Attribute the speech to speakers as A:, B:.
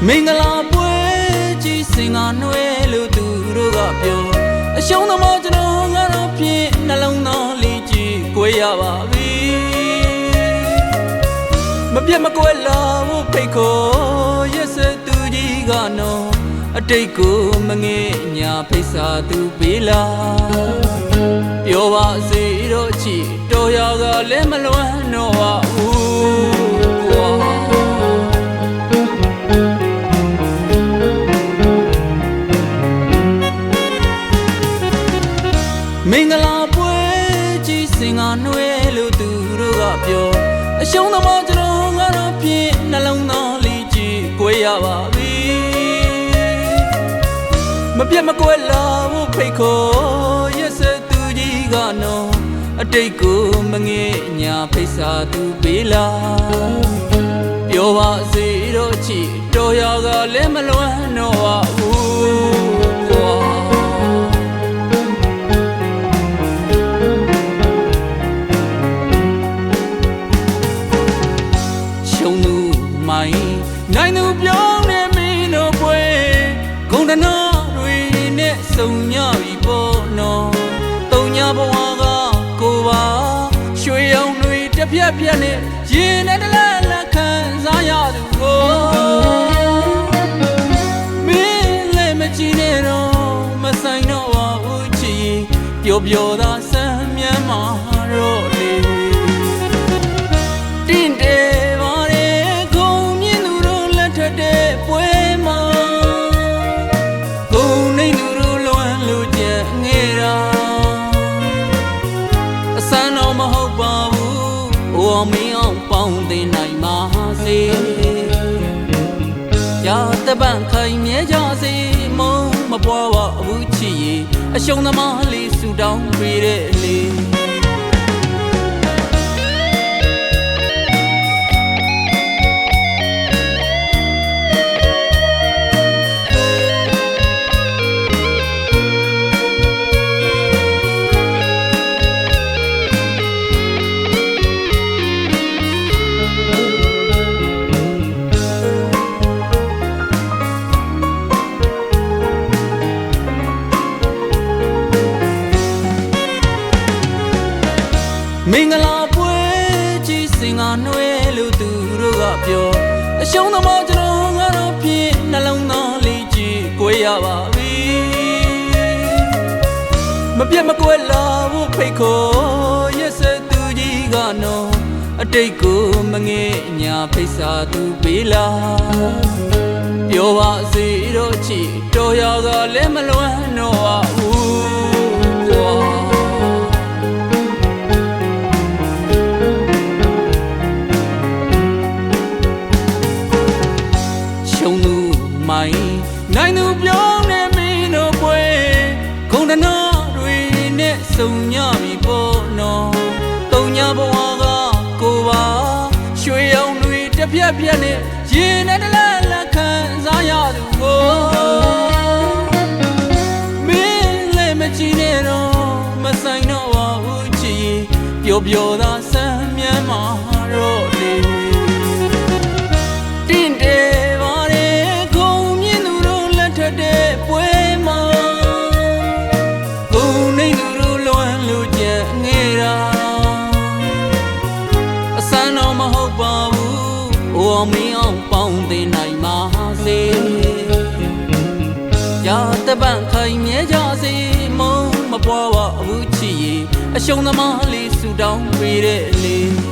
A: မင်္ဂလာပွဲကြီးစင်ကနှွဲလို့သူတို့ကပြောအရှုံးသမားကျွန်တော်ကတော့ဖြင့်နှလုံးသားလေးကြီးကိုရပါပြီမပြတ်မကွက်လာဖို့ဖိတ်ခေါ်ရက်စက်သူကြီးကနော်အတိတ်ကိုမငဲ့ညာဖိတ်စာသူပေးလာပြောပါစေတော့ချီတော်ရကလည်းမလွမ်းတော့ပါဘူးကွာမင်္ဂလာပွဲကြီးစင်ကနှွဲလို့သူတို့ကပြောအရှုံးသမားကျွန်တော်ကတော့ဖြင့်နှလုံးသားလေးကြီးကိုရပါပြီမပြတ်မကွက်လာဖို့ဖိတ်ခေါ်ရက်စက်သူကြီးကနော်အတိတ်ကိုမငဲ့ညာဖိတ်စာသူပေးလာပြောပါစေတော့ချီတော်ရကလည်းမလွမ်းတော့ပါဘူးကွာနိုင်သူပြောင်းနေမင်းတို့ပွဲဂုဏနာတွေနဲ့စုံညပြီပေါ့နော်တုံညာဘဝကကိုပါရွှေရောင်တွေတစ်ပြက်ပြက်နဲ့ရင်နဲ့တလက်လက်ခံစားရသူကိုမင်းလည်းမကြည့်နဲ့တော့မဆိုင်တော့ပါဘူးချီပျော်ပျော်သာဆမ်းမြန်းမှာတော့လေတင့်တယ်ပွဲမှာဂုံနေသူတို့လွမ်းလို့ကြံငယ်တာအစမ်းတော့မဟုတ်ပါဘူးဟိုအောင်မင်းအောင်ပေါင်းသိနိုင်ပါစေရာတပန့်ခိုင်မြဲကြစေမုံမပွားပါဘူးချီအရှုံးသမားလေးဆူတောင်းပေးတဲ့လေမင်္ဂလာပွဲကြီးစင်ကနှွဲလို့သူတို့ကပြောအရှုံးသမားကျွန်တော်ကတော့ဖြင့်နှလုံးသားလေးကြီးကိုရပါပြီမပြတ်မကွက်လာဖို့ဖိတ်ခေါ်ရက်စက်သူကြီးကနော်အတိတ်ကိုမငဲ့ညာဖိတ်စာသူပေးလာပြောပါစေတော့ချီတော်ရကလည်းမလွမ်းတော့ပါဘူးကွာနိုင်သူပြောင်းနေမင်းတို့ပွဲဂုဏနာတွေနဲ့စုံညပြီပေါ့နော်တုံညာဘဝကကိုပါရွှေရောင်တွေတစ်ပြက်ပြက်နဲ့ရင်နဲ့တလက်လက်ခံစားရသူကိုမင်းလည်းမကြည့်နဲ့တော့မဆိုင်တော့ပါဘူးချီပျော်ပျော်သာဆမ်းမြန်းမှာတော့လေတင့်တယ်တဲ့ပွဲမှာဂုံနေသူတို့လွမ်းလို့ကြံငယ်တာအစမ်းတော့မဟုတ်ပါဘူးဟိုအောင်မင်းအောင်ပေါင်းသိနိုင်ပါစေရာတပန့်ခိုင်မြဲကြစေမုံမပွားပါဘူးချီအရှုံးသမားလေးဆူတောင်းပေးတဲ့လေ